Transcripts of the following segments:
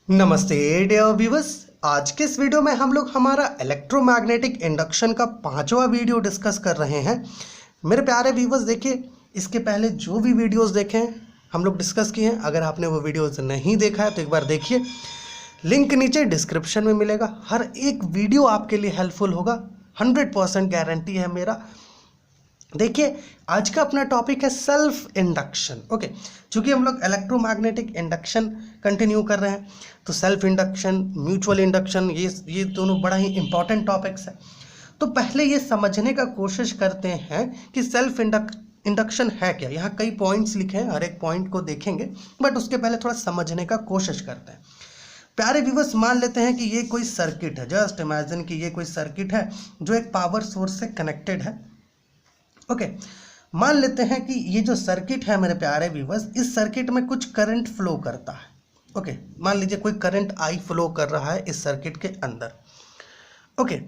नमस्ते dear viewers. आज के इस वीडियो में हम लोग हमारा इलेक्ट्रोमैग्नेटिक इंडक्शन का 5वां वीडियो डिस्कस कर रहे हैं। मेरे प्यारे व्यूअर्स, देखिए इसके पहले जो भी वीडियोस देखे हैं हम लोग डिस्कस किए हैं। अगर आपने वो वीडियोस नहीं देखा है तो एक बार देखिए, लिंक नीचे डिस्क्रिप्शन में मिलेगा। हर एक वीडियो आपके लिए हेल्पफुल होगा, 100% गारंटी है मेरा। देखिए आज का अपना टॉपिक है सेल्फ इंडक्शन। ओके, चूंकि हम लोग इलेक्ट्रोमैग्नेटिक इंडक्शन कंटिन्यू कर रहे हैं तो सेल्फ इंडक्शन, म्यूचुअल इंडक्शन, ये दोनों बड़ा ही इंपॉर्टेंट टॉपिक्स है। तो पहले ये समझने का कोशिश करते हैं कि सेल्फ इंडक्शन है क्या। यहाँ कई पॉइंट्स लिखे हैं, हर एक पॉइंट को देखेंगे, बट उसके पहले थोड़ा समझने का कोशिश करते हैं। प्यारे व्यूअर्स, मान लेते हैं कि ये कोई सर्किट है। जस्ट इमेजिन कि ये कोई सर्किट है जो एक पावर सोर्स से कनेक्टेड है। ओके, मान लेते हैं कि ये जो सर्किट है मेरे प्यारे व्यूअर्स, इस सर्किट में कुछ करंट फ्लो करता है। ओके, मान लीजिए कोई करंट आई फ्लो कर रहा है इस सर्किट के अंदर। ओके,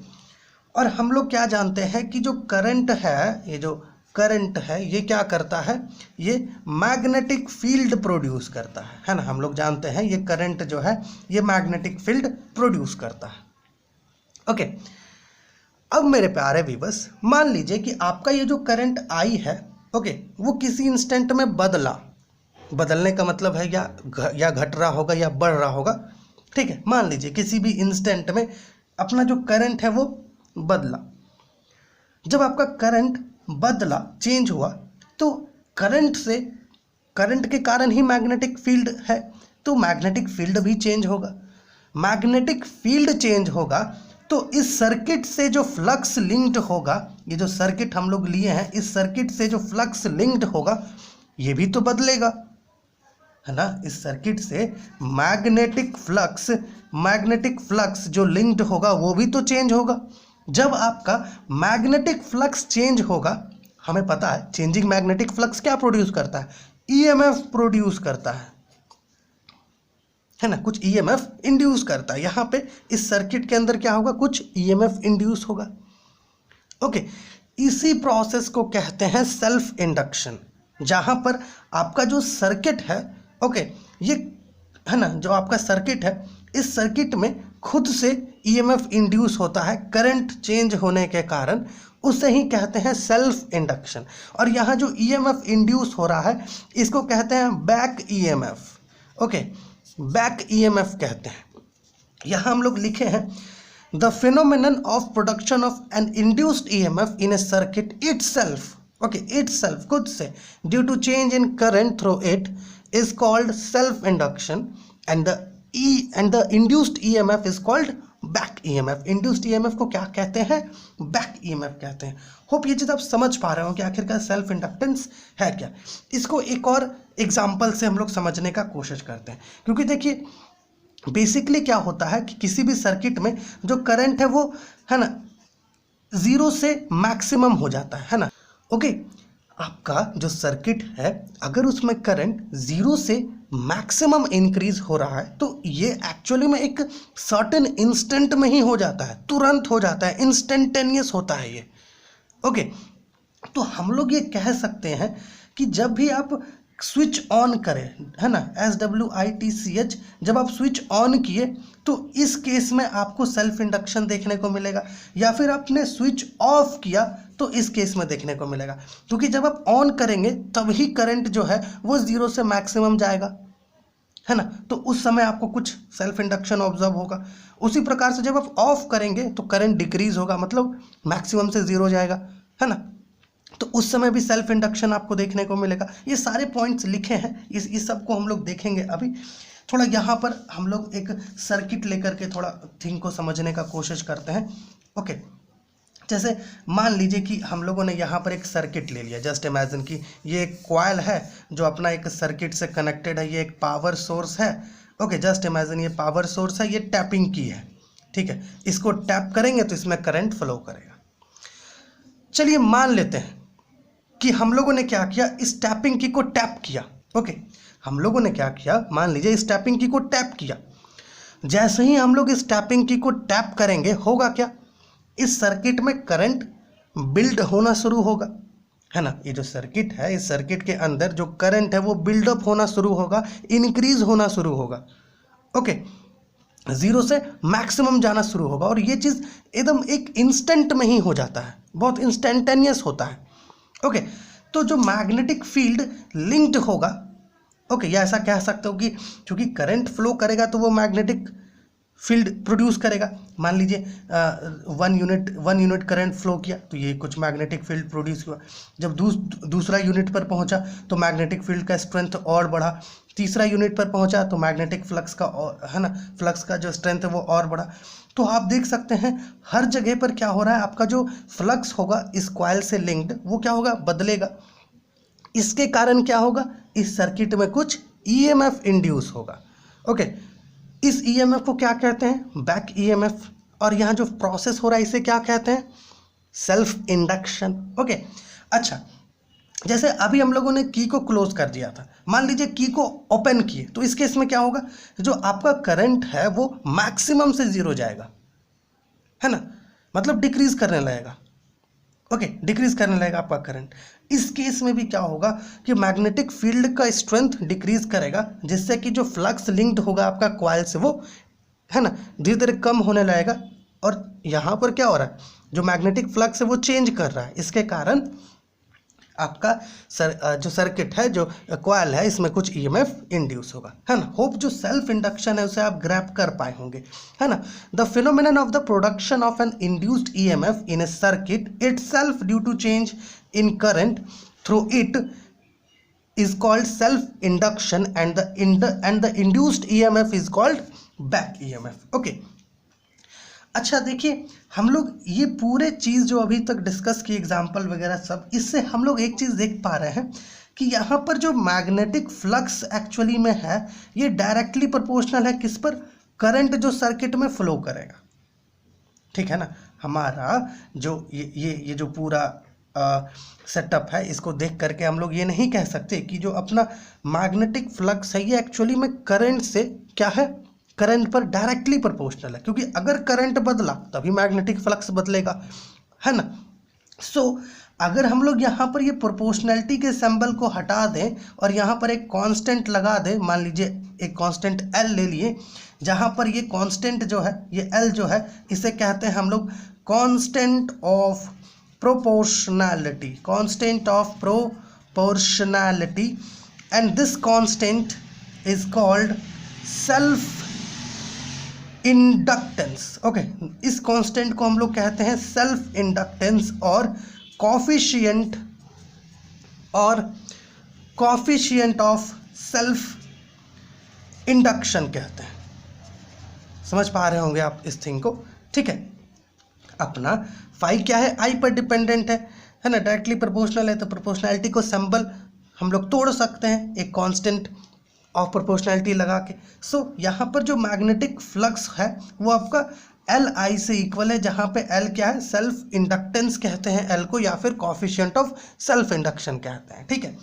और हम लोग क्या जानते हैं कि जो करंट है, ये जो करंट है ये क्या करता है, ये मैग्नेटिक फील्ड प्रोड्यूस करता है ना। हम लोग जानते हैं ये करंट जो है ये मैग्नेटिक फील्ड प्रोड्यूस करता है। ओके, अब मेरे प्यारे व्यूअर्स, मान लीजिए कि आपका ये जो करंट आई है, ओके, वो किसी इंस्टेंट में बदलने का मतलब है या घट रहा होगा या बढ़ रहा होगा। ठीक है, मान लीजिए किसी भी इंस्टेंट में अपना जो करंट है वो बदला। जब आपका करंट बदला, चेंज हुआ, तो करंट के कारण ही मैग्नेटिक फील्ड है, तो मैग्नेटिक फील्ड भी चेंज होगा। मैग्नेटिक फील्ड चेंज होगा तो इस सर्किट से जो फ्लक्स लिंक्ड होगा, ये जो सर्किट हम लोग लिए हैं, इस सर्किट से जो फ्लक्स लिंक्ड होगा ये भी तो बदलेगा, है ना। इस सर्किट से मैग्नेटिक फ्लक्स जो लिंक्ड होगा वो भी तो चेंज होगा। जब आपका मैग्नेटिक फ्लक्स चेंज होगा, हमें पता है चेंजिंग मैग्नेटिक फ्लक्स क्या प्रोड्यूस करता है, ईएमएफ प्रोड्यूस करता है ना, कुछ ईएमएफ इंड्यूस करता है। यहाँ पे इस सर्किट के अंदर क्या होगा, कुछ ईएमएफ इंड्यूस होगा। ओके, इसी प्रोसेस को कहते हैं सेल्फ इंडक्शन, जहाँ पर आपका जो सर्किट है, ओके, ये है ना, जो आपका सर्किट है, इस सर्किट में खुद से ईएमएफ इंड्यूस होता है करंट चेंज होने के कारण, उसे ही कहते हैं सेल्फ इंडक्शन। और यहाँ जो ईएमएफ इंड्यूस हो रहा है इसको कहते हैं back EMF. Okay, back EMF कहते हैं। यहाँ हम लोग लिखे हैं the phenomenon of production of an induced EMF in a circuit itself, okay, itself, खुद से, due to change in current through it is called self induction and the induced EMF is called back EMF. Induced EMF को क्या कहते हैं, back EMF कहते हैं। Hope ये चीज़ आप समझ पा रहे हो कि आखिरकार सेल्फ इंडक्टेंस है क्या। इसको एक और एग्जांपल से हम लोग समझने का कोशिश करते हैं, क्योंकि देखिए बेसिकली क्या होता है कि किसी भी सर्किट में जो करंट है वो, है ना, 0 से मैक्सिमम हो जाता है ना। ओके, आपका जो सर्किट है अगर उसमें करंट 0 से मैक्सिमम इंक्रीज हो रहा है तो ये एक्चुअली में एक सर्टेन इंस्टेंट में ही हो जाता है, तुरंत हो जाता है, इंस्टेंटेनियस होता है ये। ओके, तो हम लोग ये कह सकते हैं कि जब भी आप स्विच ऑन करें, है ना, SWITCH, जब आप स्विच ऑन किए तो इस केस में आपको सेल्फ इंडक्शन देखने को मिलेगा, या फिर आपने स्विच ऑफ किया तो इस केस में देखने को मिलेगा। क्योंकि जब आप ऑन करेंगे तभी करंट जो है वो 0 से मैक्सिमम जाएगा, है ना, तो उस समय आपको कुछ सेल्फ इंडक्शन ऑब्जर्व होगा। उसी प्रकार से जब आप ऑफ करेंगे तो करंट डिक्रीज होगा, मतलब मैक्सिमम से 0 जाएगा, है ना, तो उस समय भी सेल्फ इंडक्शन आपको देखने को मिलेगा। ये सारे पॉइंट्स लिखे हैं, इस सब को हम लोग देखेंगे अभी। थोड़ा यहाँ पर हम लोग एक सर्किट लेकर के थोड़ा थिंग को समझने का कोशिश करते हैं। ओके, जैसे मान लीजिए कि हम लोगों ने यहाँ पर एक सर्किट ले लिया। जस्ट इमेजिन कि ये एक कॉइल है जो अपना एक सर्किट से कनेक्टेड है, ये एक पावर सोर्स है। ओके, जस्ट इमेजिन ये पावर सोर्स है, ये टैपिंग की है, ठीक है, इसको टैप करेंगे तो इसमें करंट फ्लो करेगा। चलिए मान लेते हैं कि हम लोगों ने क्या किया, इस टैपिंग की को टैप किया। ओके, हम लोगों ने क्या किया, मान लीजिए इस टैपिंग की को टैप किया। जैसे ही हम लोग इस टैपिंग की को टैप करेंगे, होगा क्या, इस सर्किट में करंट बिल्ड होना शुरू होगा, है ना। ये जो सर्किट है, इस सर्किट के अंदर जो करंट है वो बिल्डअप होना शुरू होगा, इंक्रीज होना शुरू होगा। ओके, जीरो से मैक्सिमम जाना शुरू होगा, और ये चीज़ एकदम एक इंस्टेंट में ही हो जाता है, बहुत इंस्टेंटेनियस होता है। ओके, तो जो मैग्नेटिक फील्ड लिंक्ड होगा, ओके, या ऐसा कह सकते हो कि क्योंकि करंट फ्लो करेगा तो वो मैग्नेटिक फील्ड प्रोड्यूस करेगा। मान लीजिए 1 यूनिट करंट फ्लो किया तो ये कुछ मैग्नेटिक फील्ड प्रोड्यूस हुआ। जब दूसरा यूनिट पर पहुंचा तो मैग्नेटिक फील्ड का स्ट्रेंथ और बढ़ा। तीसरा यूनिट पर पहुंचा तो मैग्नेटिक फ्लक्स का है ना, फ्लक्स का जो स्ट्रेंथ है वो और बढ़ा। तो आप देख सकते हैं हर जगह पर क्या हो रहा है, आपका जो फ्लक्स होगा इस कॉइल से लिंक्ड वो क्या होगा, बदलेगा। इसके कारण क्या होगा, इस सर्किट में कुछ ईएमएफ इंड्यूस होगा। ओके, इस ईएमएफ को क्या कहते हैं, बैक ईएमएफ। और यहाँ जो प्रोसेस हो रहा है इसे क्या कहते हैं, सेल्फ इंडक्शन। ओके, अच्छा, जैसे अभी हम लोगों ने की को क्लोज कर दिया था, मान लीजिए की को ओपन किए तो इस केस में क्या होगा, जो आपका करंट है वो मैक्सिमम से जीरो जाएगा, है ना, मतलब डिक्रीज करने लगेगा। ओके, डिक्रीज करने लगेगा आपका करंट। इस केस में भी क्या होगा कि मैग्नेटिक फील्ड का स्ट्रेंथ डिक्रीज करेगा, जिससे कि जो फ्लक्स लिंक्ड होगा आपका कॉइल से वो, है ना, धीरे धीरे कम होने लगेगा। और यहाँ पर क्या हो रहा है, जो मैग्नेटिक फ्लक्स है वो चेंज कर रहा है, इसके कारण आपका जो सर्किट है, जो कॉइल है, इसमें कुछ ईएमएफ इंड्यूस होगा, है ना। होप जो सेल्फ इंडक्शन है उसे आप ग्रैप कर पाए होंगे, है ना। The phenomenon of the production of an induced EMF in a circuit itself due to change in current through it is called self induction and the induced EMF is called back EMF. okay, अच्छा देखिए, हम लोग ये पूरे चीज़ जो अभी तक discuss की, एग्जाम्पल वगैरह सब, इससे हम लोग एक चीज़ देख पा रहे हैं कि यहाँ पर जो मैग्नेटिक फ्लक्स एक्चुअली में है ये डायरेक्टली प्रोपोर्शनल है किस पर, करंट जो सर्किट में फ्लो करेगा, ठीक है ना। हमारा जो ये जो पूरा सेटअप है, इसको देख करके हम लोग ये नहीं कह सकते कि जो अपना मैग्नेटिक फ्लक्स है ये एक्चुअली में करंट से क्या है, करंट पर डायरेक्टली प्रोपोर्शनल है, क्योंकि अगर करंट बदला तभी मैग्नेटिक फ्लक्स बदलेगा, है ना। सो अगर हम लोग यहाँ पर ये प्रोपोर्शनैलिटी के सिंबल को हटा दें और यहाँ पर एक कांस्टेंट लगा दें, मान लीजिए एक कांस्टेंट L ले लिए, जहाँ पर ये कांस्टेंट जो है, ये L जो है, इसे कहते हैं हम लोग constant of proportionality, constant of proportionality, and this constant is called self inductance. okay, इस constant को हम लोग कहते हैं self inductance और coefficient of self induction कहते हैं। समझ पा रहे होंगे आप इस थिंग को, ठीक है। अपना फाई क्या है, आई पर डिपेंडेंट है ना, डायरेक्टली प्रोपोर्शनल है, तो प्रोपोर्शनैलिटी को सिंबल हम लोग तोड़ सकते हैं एक कांस्टेंट ऑफ प्रोपोर्शनैलिटी लगा के। सो यहाँ पर जो मैग्नेटिक फ्लक्स है वो आपका एल आई से इक्वल है, जहाँ पे एल क्या है, सेल्फ इंडक्टेंस कहते हैं एल को, या फिर कोएफिशिएंट ऑफ सेल्फ इंडक्शन कहते हैं, ठीक है।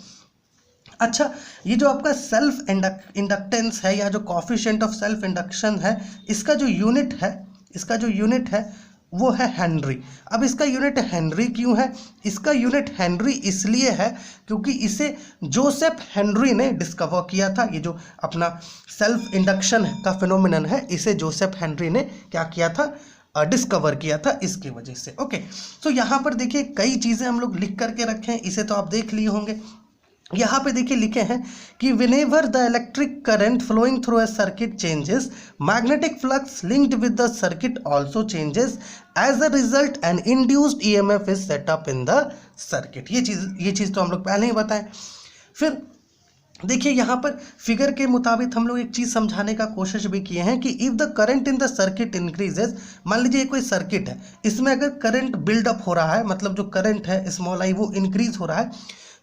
अच्छा, ये जो आपका सेल्फ इंडक्टेंस है या जो कोएफिशिएंट ऑफ सेल्फ इंडक्शन है, इसका जो यूनिट है वो है हेनरी। अब इसका यूनिट हेनरी क्यों है, इसका यूनिट हेनरी इसलिए है क्योंकि इसे जोसेफ हेनरी ने डिस्कवर किया था। ये जो अपना सेल्फ इंडक्शन का फिनोमिनन है, इसे जोसेफ हेनरी ने क्या किया था, डिस्कवर किया था, इसकी वजह से। ओके, तो यहाँ पर देखिए कई चीज़ें हम लोग लिख करके रखे हैं, इसे तो आप देख लिए होंगे। यहाँ पे देखिए लिखे हैं कि whenever the electric current flowing through a circuit changes, magnetic flux linked with the circuit also changes. As a result, an induced EMF is set up in the circuit. ये चीज़ तो हम लोग पहले ही बताएं। फिर देखिए यहाँ पर फिगर के मुताबिक हम लोग एक चीज़ समझाने का कोशिश भी किए हैं कि if the current in the circuit increases, मान लीजिए कोई सर्किट है, इसमें अगर करंट बिल्डअप हो रहा है, मतलब जो करंट है स्मॉल आई वो इंक्रीज हो रहा है,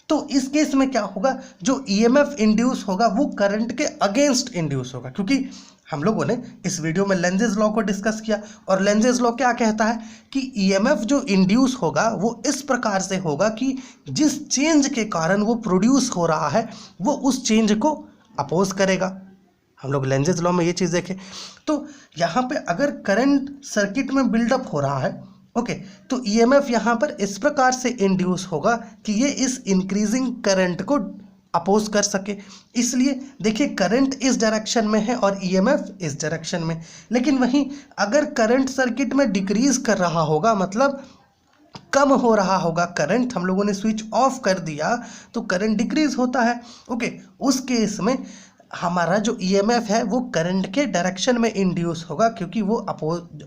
तो इस केस में क्या होगा, जो ईएमएफ इंड्यूस होगा वो करंट के अगेंस्ट इंड्यूस होगा। क्योंकि हम लोगों ने इस वीडियो में लेंजेस लॉ को डिस्कस किया, और लेंजेस लॉ क्या कहता है कि ईएमएफ जो इंड्यूस होगा वो इस प्रकार से होगा कि जिस चेंज के कारण वो प्रोड्यूस हो रहा है वो उस चेंज को अपोज करेगा। हम लोग लेंजेस लॉ में ये चीज़ देखें। तो यहाँ पे अगर करंट सर्किट में बिल्डअप हो रहा है, ओके, तो ईएमएफ यहाँ पर इस प्रकार से इंड्यूस होगा कि ये इस इंक्रीजिंग करंट को अपोज कर सके। इसलिए देखिए करंट इस डायरेक्शन में है और ईएमएफ इस डायरेक्शन में, लेकिन वहीं अगर करंट सर्किट में डिक्रीज कर रहा होगा, मतलब कम हो रहा होगा करंट, हम लोगों ने स्विच ऑफ कर दिया तो करंट डिक्रीज होता है। ओके, उस केस में हमारा जो ईएमएफ है वो करंट के डायरेक्शन में इंड्यूस होगा, क्योंकि वो अपोज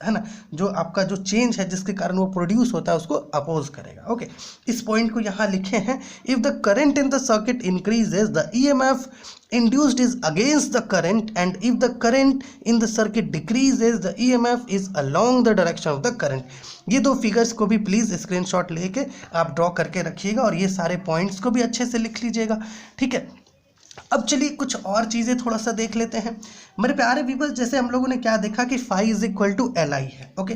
है ना, जो आपका जो चेंज है जिसके कारण वो प्रोड्यूस होता है उसको अपोज करेगा। ओके, इस पॉइंट को यहाँ लिखे हैं, if the current in the circuit increases the EMF induced is against the current, and if the current in the circuit decreases the EMF is along the direction of the current। ये दो figures को भी please screenshot लेके आप draw करके रखिएगा और ये सारे पॉइंट्स को भी अच्छे से लिख लीजिएगा, ठीक है। अब चलिए कुछ और चीज़ें थोड़ा सा देख लेते हैं मेरे प्यारे व्यूअर्स। जैसे हम लोगों ने क्या देखा कि phi is equal to L I है। ओके,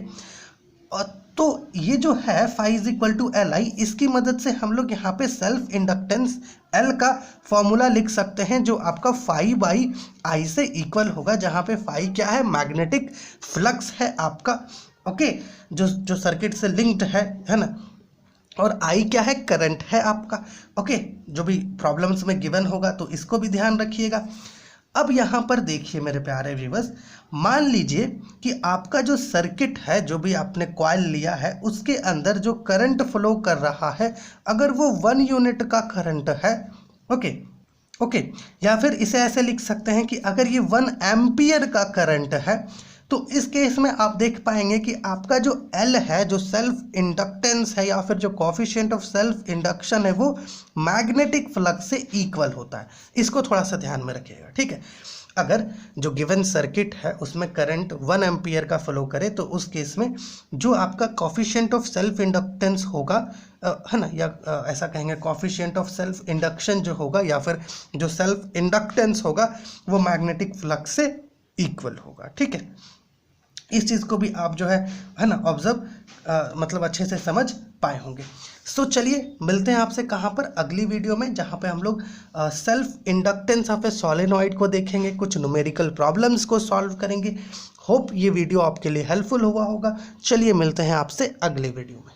तो ये जो है phi is equal to L I, इसकी मदद से हम लोग यहाँ पे सेल्फ इंडक्टेंस L का फॉर्मूला लिख सकते हैं, जो आपका phi बाई आई से इक्वल होगा, जहाँ पे phi क्या है, मैग्नेटिक फ्लक्स है आपका। ओके, जो सर्किट से लिंक्ड है ना, और आई क्या है, करंट है आपका। ओके, जो भी प्रॉब्लम्स में गिवन होगा तो इसको भी ध्यान रखिएगा। अब यहाँ पर देखिए मेरे प्यारे व्यूअर्स, मान लीजिए कि आपका जो सर्किट है, जो भी आपने कॉइल लिया है, उसके अंदर जो करंट फ्लो कर रहा है, अगर वो 1 यूनिट का करंट है, ओके, या फिर इसे ऐसे लिख सकते हैं कि अगर ये 1 एम्पियर का करंट है, तो इस केस में आप देख पाएंगे कि आपका जो L है, जो सेल्फ इंडक्टेंस है या फिर जो कोफिशिएंट ऑफ सेल्फ इंडक्शन है, वो मैग्नेटिक फ्लक्स से इक्वल होता है। इसको थोड़ा सा ध्यान में रखिएगा, ठीक है। अगर जो गिवन सर्किट है उसमें करंट 1 एम्पियर का फ्लो करे, तो उस केस में जो आपका कोफिशिएंट ऑफ सेल्फ इंडक्टेंस होगा, है ना, या ऐसा कहेंगे कोफिशिएंट ऑफ सेल्फ इंडक्शन जो होगा, या फिर जो सेल्फ इंडक्टेंस होगा, वो मैग्नेटिक फ्लक्स से इक्वल होगा, ठीक है। इस चीज़ को भी आप जो है ना ऑब्जर्व मतलब अच्छे से समझ पाए होंगे। सो चलिए मिलते हैं आपसे कहाँ पर, अगली वीडियो में, जहाँ पे हम लोग self inductance of A solenoid को देखेंगे, कुछ न्यूमेरिकल प्रॉब्लम्स को सॉल्व करेंगे। होप ये वीडियो आपके लिए हेल्पफुल हुआ होगा। चलिए मिलते हैं आपसे अगले वीडियो में।